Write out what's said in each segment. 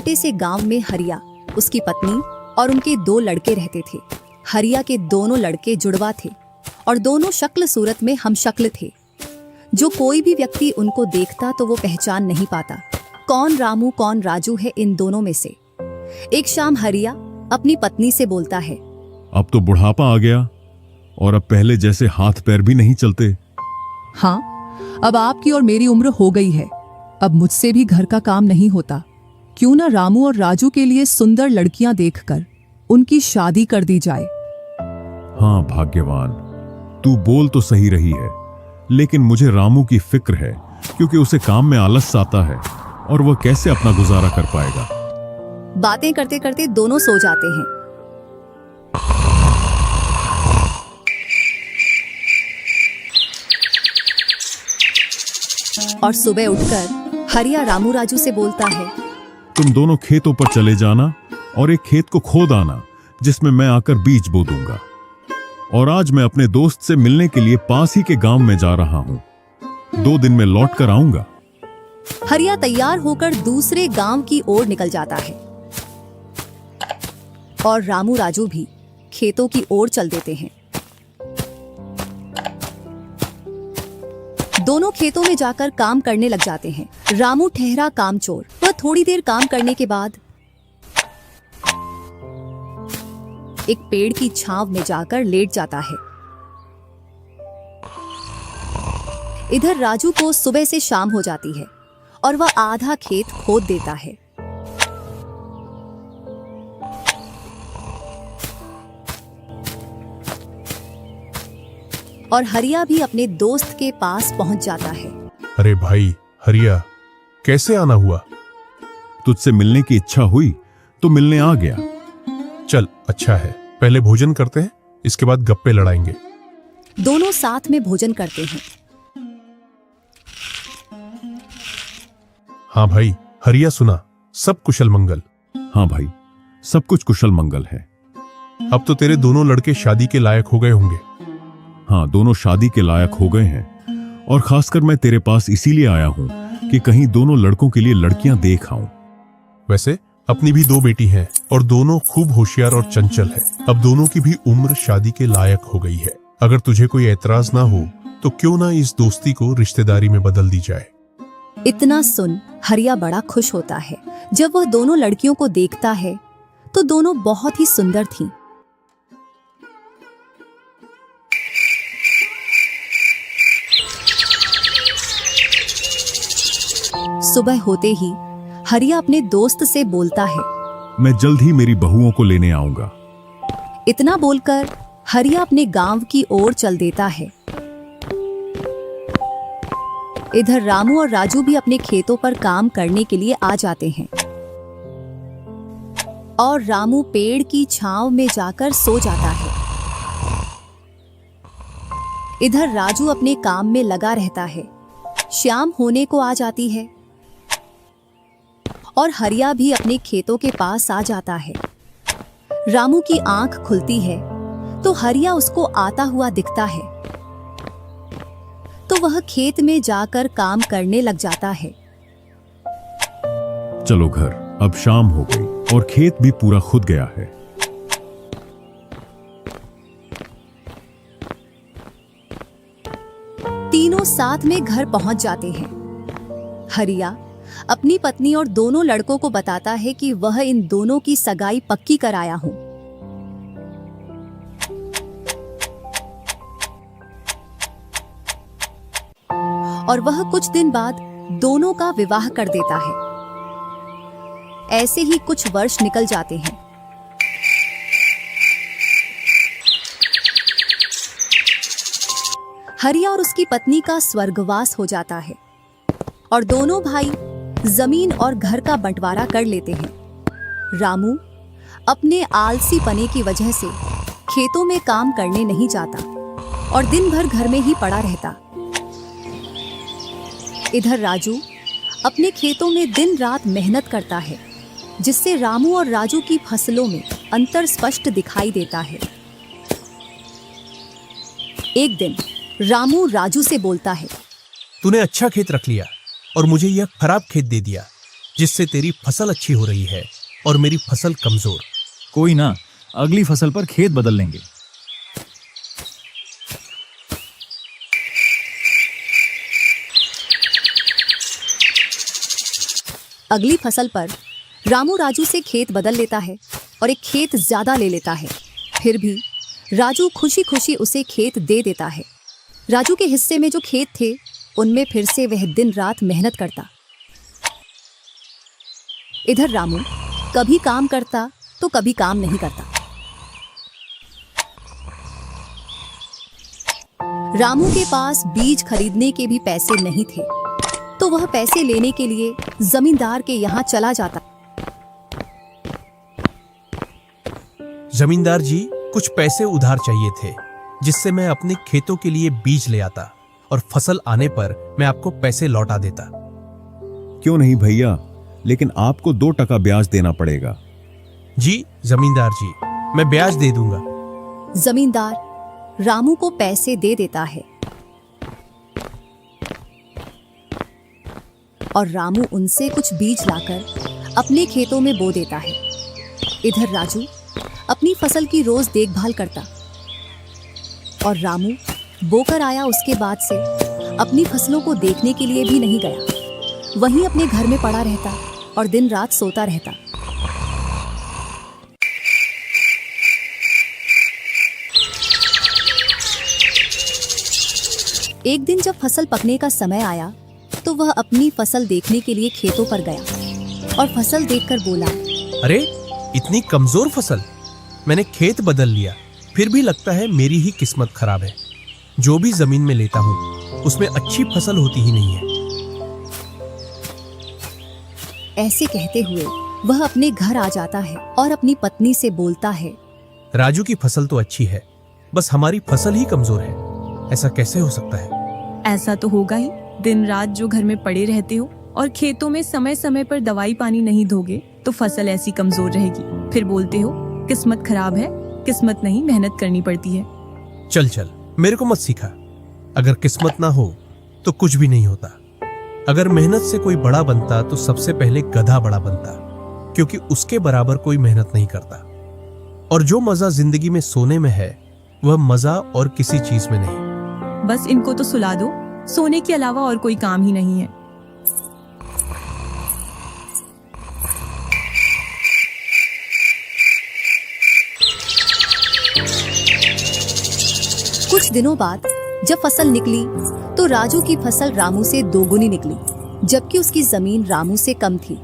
छोटे से गांव में हरिया, उसकी पत्नी और उनके 2 लड़के रहते थे। हरिया के दोनों लड़के जुड़वा थे और दोनों शक्ल सूरत में हमशक्ल थे। जो कोई भी व्यक्ति उनको देखता तो वो पहचान नहीं पाता कौन रामू कौन राजू है इन दोनों में से। एक शाम हरिया अपनी पत्नी से बोलता है, अब तो बुढ़ापा आ गया और अब पहले जैसे हाथ पैर भी नहीं चलते। हाँ, अब आपकी और मेरी उम्र हो गई है। अब मुझसे भी घर का काम नहीं होता। क्यों ना रामू और राजू के लिए सुंदर लड़कियां देखकर उनकी शादी कर दी जाए। हाँ भाग्यवान, तू बोल तो सही रही है, लेकिन मुझे रामू की फिक्र है क्योंकि उसे काम में आलस आता है और वह कैसे अपना गुजारा कर पाएगा। बातें करते करते दोनों सो जाते हैं। और सुबह उठकर हरिया रामू राजू से बोलता है, तुम दोनों खेतों पर चले जाना और एक खेत को खोद आना जिसमें मैं आकर बीज बो दूंगा। और आज मैं अपने दोस्त से मिलने के लिए पास ही के गांव में जा रहा हूं। 2 दिन में लौट कर आऊंगा। हरिया तैयार होकर दूसरे गांव की ओर निकल जाता है और रामू राजू भी खेतों की ओर चल देते हैं। दोनों खेतों में जाकर काम करने लग जाते हैं। रामू ठहरा कामचोर। वह थोड़ी देर काम करने के बाद एक पेड़ की छांव में जाकर लेट जाता है। इधर राजू को सुबह से शाम हो जाती है और वह आधा खेत खोद देता है। और हरिया भी अपने दोस्त के पास पहुंच जाता है। अरे भाई हरिया, कैसे आना हुआ? तुझसे मिलने की इच्छा हुई तो मिलने आ गया। चल अच्छा है, पहले भोजन करते हैं, इसके बाद गप्पे लड़ाएंगे। दोनों साथ में भोजन करते हैं। हाँ भाई हरिया, सुना, सब कुशल मंगल? हाँ भाई, सब कुछ कुशल मंगल है। अब तो तेरे दोनों लड़के शादी के लायक हो गए होंगे। हाँ, दोनों शादी के लायक हो गए हैं और खासकर मैं तेरे पास इसीलिए आया हूं कि कहीं दोनों लड़कों के लिए लड़कियां देख आऊं। वैसे अपनी भी 2 बेटी हैं और दोनों खूब होशियार और चंचल है। अब दोनों की भी उम्र शादी के लायक हो गई है। अगर तुझे कोई एतराज ना हो तो क्यों ना इस दोस्ती को रिश्तेदारी में बदल दी जाए। इतना सुन हरिया बड़ा खुश होता है। जब वह दोनों लड़कियों को देखता है तो दोनों बहुत ही सुंदर थीं। सुबह होते ही हरिया अपने दोस्त से बोलता है, मैं जल्द ही मेरी बहुओं को लेने आऊंगा। इतना बोलकर हरिया अपने गांव की ओर चल देता है। इधर रामू और राजू भी अपने खेतों पर काम करने के लिए आ जाते हैं और रामू पेड़ की छांव में जाकर सो जाता है। इधर राजू अपने काम में लगा रहता है। शाम होने को आ जाती है और हरिया भी अपने खेतों के पास आ जाता है। रामू की आंख खुलती है तो हरिया उसको आता हुआ दिखता है, तो वह खेत में जाकर काम करने लग जाता है। चलो घर, अब शाम हो गई और खेत भी पूरा खुद गया है। तीनों साथ में घर पहुंच जाते हैं। हरिया अपनी पत्नी और दोनों लड़कों को बताता है कि वह इन दोनों की सगाई पक्की कराया हूं। और वह कुछ दिन बाद दोनों का विवाह कर देता है। ऐसे ही कुछ वर्ष निकल जाते हैं। हरिया और उसकी पत्नी का स्वर्गवास हो जाता है और दोनों भाई जमीन और घर का बंटवारा कर लेते हैं। रामू अपने आलसी पने की वजह से खेतों में काम करने नहीं जाता और दिन भर घर में ही पड़ा रहता। इधर राजू अपने खेतों में दिन रात मेहनत करता है, जिससे रामू और राजू की फसलों में अंतर स्पष्ट दिखाई देता है। एक दिन रामू राजू से बोलता है, तूने अच्छा खेत रख लिया और मुझे यह खराब खेत दे दिया। जिससे तेरी फसल अच्छी हो रही है और मेरी फसल कमजोर। कोई ना, अगली फसल पर खेत बदल लेंगे। अगली फसल पर रामू राजू से खेत बदल लेता है और एक खेत ज्यादा ले लेता है। फिर भी राजू खुशी खुशी उसे खेत दे देता है। राजू के हिस्से में जो खेत थे उनमें फिर से वह दिन रात मेहनत करता। इधर रामू कभी काम करता तो कभी काम नहीं करता। रामू के पास बीज खरीदने के भी पैसे नहीं थे, तो वह पैसे लेने के लिए जमींदार के यहाँ चला जाता। जमींदार जी, कुछ पैसे उधार चाहिए थे, जिससे मैं अपने खेतों के लिए बीज ले आता और फसल आने पर मैं आपको पैसे लौटा देता। क्यों नहीं भैया, लेकिन आपको 2% ब्याज देना पड़ेगा। जी जमींदार जी, मैं ब्याज दे दूंगा। जमींदार रामू को पैसे दे देता है और रामू उनसे कुछ बीज लाकर अपने खेतों में बो देता है। इधर राजू अपनी फसल की रोज देखभाल करता और रामू बोकर आया उसके बाद से अपनी फसलों को देखने के लिए भी नहीं गया। वहीं अपने घर में पड़ा रहता और दिन रात सोता रहता। एक दिन जब फसल पकने का समय आया तो वह अपनी फसल देखने के लिए खेतों पर गया और फसल देखकर बोला, अरे इतनी कमजोर फसल! मैंने खेत बदल लिया, फिर भी लगता है मेरी ही किस्मत खराब है। जो भी जमीन में लेता हूँ उसमें अच्छी फसल होती ही नहीं है। ऐसे कहते हुए वह अपने घर आ जाता है और अपनी पत्नी से बोलता है, राजू की फसल तो अच्छी है, बस हमारी फसल ही कमजोर है। ऐसा कैसे हो सकता है? ऐसा तो होगा ही। दिन रात जो घर में पड़े रहते हो और खेतों में समय समय पर दवाई पानी नहीं दोगे तो फसल ऐसी कमजोर रहेगी। फिर बोलते हो किस्मत खराब है। किस्मत नहीं, मेहनत करनी पड़ती है। चल चल, मेरे को मत सिखा। अगर किस्मत ना हो तो कुछ भी नहीं होता। अगर मेहनत से कोई बड़ा बनता तो सबसे पहले गधा बड़ा बनता, क्योंकि उसके बराबर कोई मेहनत नहीं करता। और जो मजा जिंदगी में सोने में है वह मजा और किसी चीज में नहीं। बस इनको तो सुला दो, सोने के अलावा और कोई काम ही नहीं है। कुछ दिनों बाद जब फसल निकली तो राजू की फसल रामू से दोगुनी निकली, जबकि उसकी जमीन रामू से कम थी।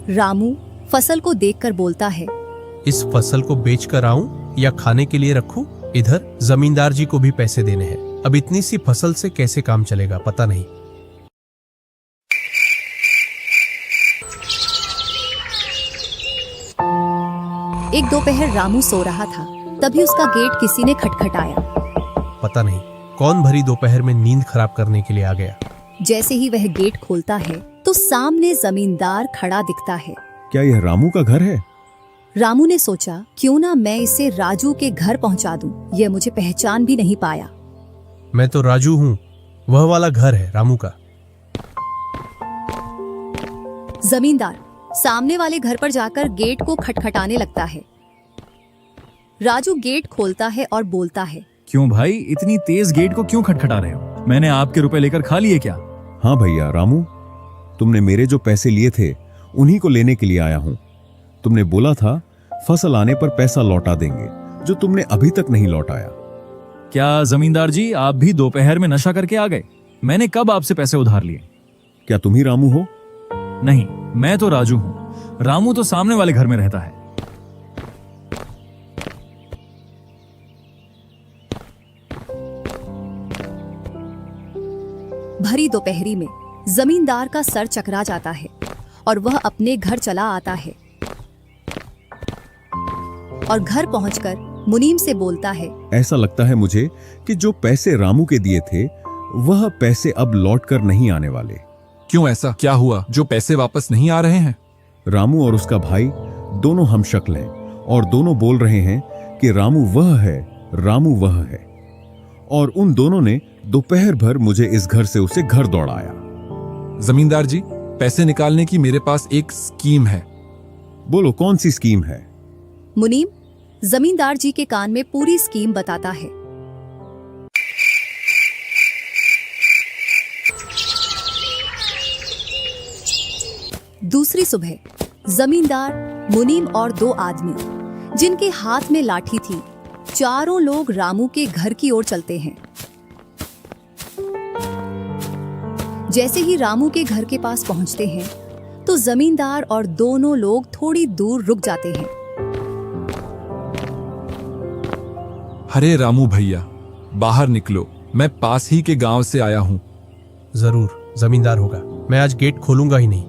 रामू फसल को देखकर बोलता है, इस फसल को बेच कर आऊं या खाने के लिए रखूं? इधर जमींदार जी को भी पैसे देने हैं। अब इतनी सी फसल से कैसे काम चलेगा पता नहीं। एक दोपहर रामू सो रहा था, तभी उसका गेट किसी ने खटखटाया। पता नहीं कौन भरी दोपहर में नींद खराब करने के लिए आ गया। जैसे ही वह गेट खोलता है तो सामने जमींदार खड़ा दिखता है। क्या यह रामू का घर है? रामू ने सोचा, क्यों ना मैं इसे राजू के घर पहुंचा दूं। यह मुझे पहचान भी नहीं पाया। मैं तो राजू हूँ, वह वाला घर है रामू का। जमींदार सामने वाले घर पर जाकर गेट को खटखटाने लगता है। राजू गेट खोलता है और बोलता है, क्यों भाई, इतनी तेज गेट को क्यों खटखटा रहे हो? मैंने आपके रुपए लेकर खा लिए क्या? हाँ भैया रामू, तुमने मेरे जो पैसे लिए थे उन्हीं को लेने के लिए आया हूँ। तुमने बोला था फसल आने पर पैसा लौटा देंगे, जो तुमने अभी तक नहीं लौटाया। क्या जमींदार जी, आप भी दोपहर में नशा करके आ गए? मैंने कब आपसे पैसे उधार लिए? क्या तुम ही रामू हो? नहीं, मैं तो राजू हूँ। रामू तो सामने वाले घर में रहता है। भरी दोपहरी में जमींदार का सर चकरा जाता है और वह अपने घर चला आता है और घर पहुंचकर मुनीम से बोलता है, ऐसा लगता है मुझे कि जो पैसे रामू के दिए थे वह पैसे अब लौट कर नहीं आने वाले। क्यों, ऐसा क्या हुआ जो पैसे वापस नहीं आ रहे हैं? रामू और उसका भाई दोनों हमशक्ल हैं और दोनों बोल रहे हैं कि रामू वह है, रामू वह है। और उन दोनों ने दोपहर भर मुझे इस घर से उसे घर दौड़ाया। जमींदार जी, पैसे निकालने की मेरे पास एक स्कीम है। बोलो कौन सी स्कीम है? मुनीम जमींदार जी के कान में पूरी स्कीम बताता है। दूसरी सुबह जमींदार, मुनीम और दो आदमी जिनके हाथ में लाठी थी, चारों लोग रामू के घर की ओर चलते हैं। जैसे ही रामू के घर के पास पहुंचते हैं तो जमींदार और दोनों लोग थोड़ी दूर रुक जाते हैं। अरे रामू भैया, बाहर निकलो, मैं पास ही के गांव से आया हूँ। जरूर जमींदार होगा, मैं आज गेट खोलूंगा ही नहीं।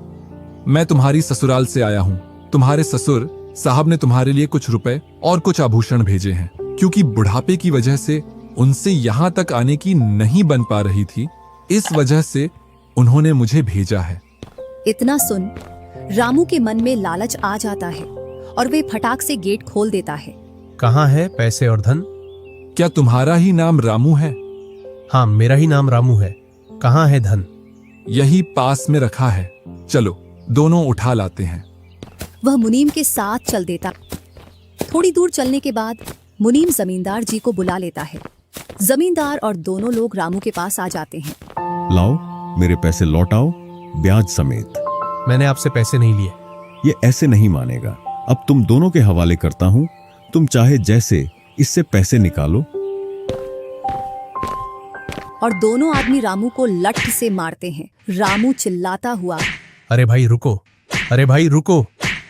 मैं तुम्हारी ससुराल से आया हूँ। तुम्हारे ससुर साहब ने तुम्हारे लिए कुछ रुपए और कुछ आभूषण भेजे हैं, क्योंकि बुढ़ापे की वजह से उनसे यहाँ तक आने की नहीं बन पा रही थी, इस वजह से उन्होंने मुझे भेजा है। इतना सुन रामू के मन में लालच आ जाता है और वे फटाक से गेट खोल देता है। कहाँ है पैसे और धन? क्या तुम्हारा ही नाम रामू है? हाँ, मेरा ही नाम रामू है। कहाँ है धन? यही पास में रखा है, चलो दोनों उठा लाते हैं। वह मुनीम के साथ चल देता। थोड़ी दूर चलने के बाद मुनीम जमींदार जी को बुला लेता है। जमींदार और दोनों लोग रामू के पास आ जाते हैं। लाओ मेरे पैसे लौटाओ, ब्याज समेत। मैंने आपसे पैसे नहीं लिए। ये ऐसे नहीं मानेगा। अब तुम दोनों के हवाले करता हूं, तुम चाहे जैसे इससे पैसे निकालो। और दोनों आदमी रामू को लठ से मारते हैं। रामू चिल्लाता हुआ, अरे भाई रुको, अरे भाई रुको,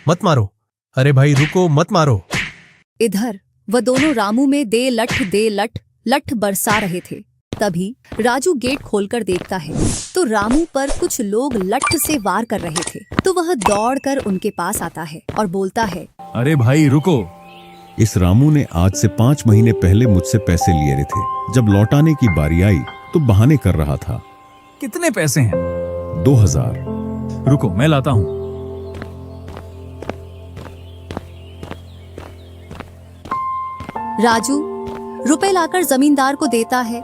मत मारो, अरे भाई रुको, मत मारो। इधर वह दोनों रामू में दे लठ लठ बरसा रहे थे। तभी राजू गेट खोलकर देखता है तो रामू पर कुछ लोग लठ से वार कर रहे थे। तो वह दौड़कर उनके पास आता है और बोलता है, अरे भाई रुको। इस रामू ने आज से 5 महीने पहले मुझसे पैसे लिए थे। जब लौटाने की बारी आई तो बहाने कर रहा था। कितने पैसे हैं? 2000। रुको मैं लाता हूँ। राजू रुपए लाकर जमींदार को देता है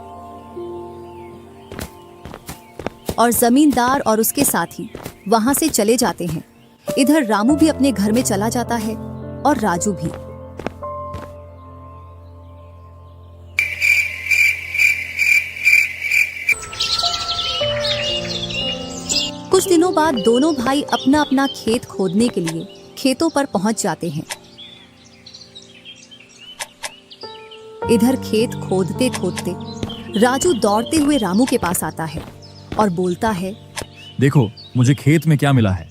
और जमींदार और उसके साथी वहां से चले जाते हैं। इधर रामू भी अपने घर में चला जाता है और राजू भी। कुछ दिनों बाद दोनों भाई अपना अपना खेत खोदने के लिए खेतों पर पहुंच जाते हैं। इधर खेत खोदते खोदते राजू दौड़ते हुए रामू के पास आता है और बोलता है, देखो मुझे खेत में क्या मिला है।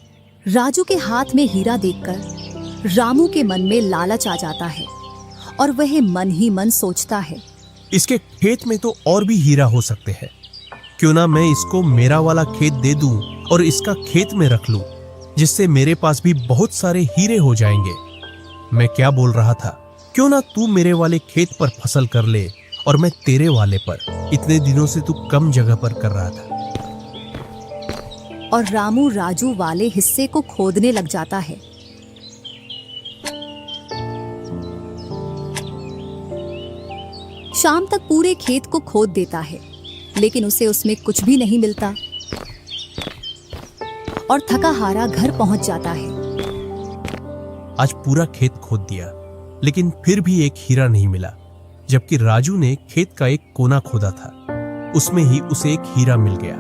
राजू के हाथ में हीरा देखकर रामू के मन में लालच आ जाता है और वह मन ही मन सोचता है, इसके खेत में तो और भी हीरा हो सकते हैं। क्यों ना मैं इसको मेरा वाला खेत दे दूं और इसका खेत में रख लूं, जिससे मेरे पास भी बहुत सारे हीरे हो जाएंगे। मैं क्या बोल रहा था, क्यों ना तू मेरे वाले खेत पर फसल कर ले और मैं तेरे वाले पर। इतने दिनों से तू कम जगह पर कर रहा था। और रामू राजू वाले हिस्से को खोदने लग जाता है। शाम तक पूरे खेत को खोद देता है, लेकिन उसे उसमें कुछ भी नहीं मिलता और थका हारा घर पहुंच जाता है। आज पूरा खेत खोद दिया, लेकिन फिर भी एक हीरा नहीं मिला, जबकि राजू ने खेत का एक कोना खोदा था, उसमें ही उसे एक हीरा मिल गया।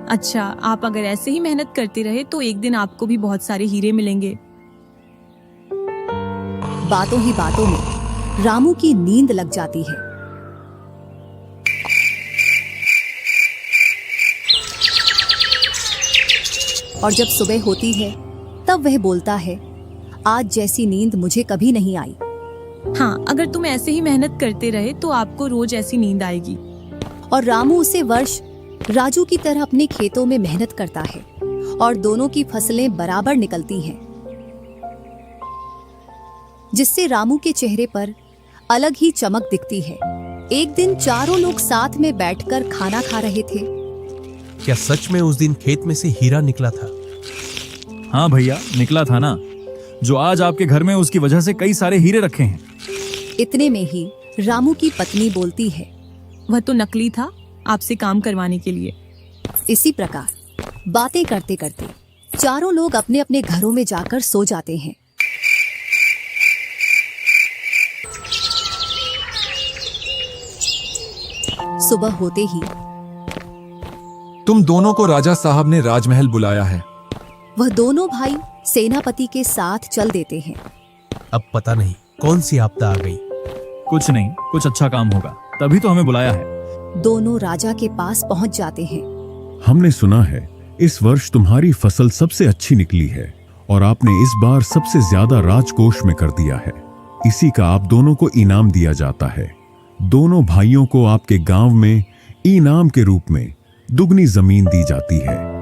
अच्छा, आप अगर ऐसे ही मेहनत करते रहे तो एक दिन आपको भी बहुत सारे हीरे मिलेंगे। बातों ही बातों में रामू की नींद लग जाती है। और जब सुबह होती है तब वह बोलता है, आज जैसी नींद मुझे कभी नहीं आई। हाँ, अगर तुम ऐसे ही मेहनत करते रहे तो आपको रोज ऐसी नींद आएगी। और रामू उसे वर्ष राजू की तरह अपने खेतों में मेहनत करता है और दोनों की फसलें बराबर निकलती हैं, जिससे रामू के चेहरे पर अलग ही चमक दिखती है। एक दिन चारों लोग साथ में बैठकर खाना खा रहे थे। क्या सच में उस दिन खेत में से हीरा निकला था? हाँ भैया, निकला था ना। जो आज आपके घर में, उसकी वजह से कई सारे हीरे रखे हैं। इतने में ही रामू की पत्नी बोलती है, वह तो नकली था, आपसे काम करवाने के लिए। इसी प्रकार बातें करते करते चारों लोग अपने अपने घरों में जाकर सो जाते हैं। सुबह होते ही तुम दोनों को राजा साहब ने राजमहल बुलाया है। वह दोनों भाई सेनापति के साथ चल देते हैं। अब पता नहीं कौन सी आपदा आ गई। कुछ नहीं, कुछ अच्छा काम होगा, तभी तो हमें बुलाया है। दोनों राजा के पास पहुंच जाते हैं। हमने सुना है इस वर्ष तुम्हारी फसल सबसे अच्छी निकली है और आपने इस बार सबसे ज्यादा राजकोष में कर दिया है। इसी का आप दोनों को इनाम दिया जाता है। दोनों भाइयों को आपके गांव में इनाम के रूप में दुगनी जमीन दी जाती है।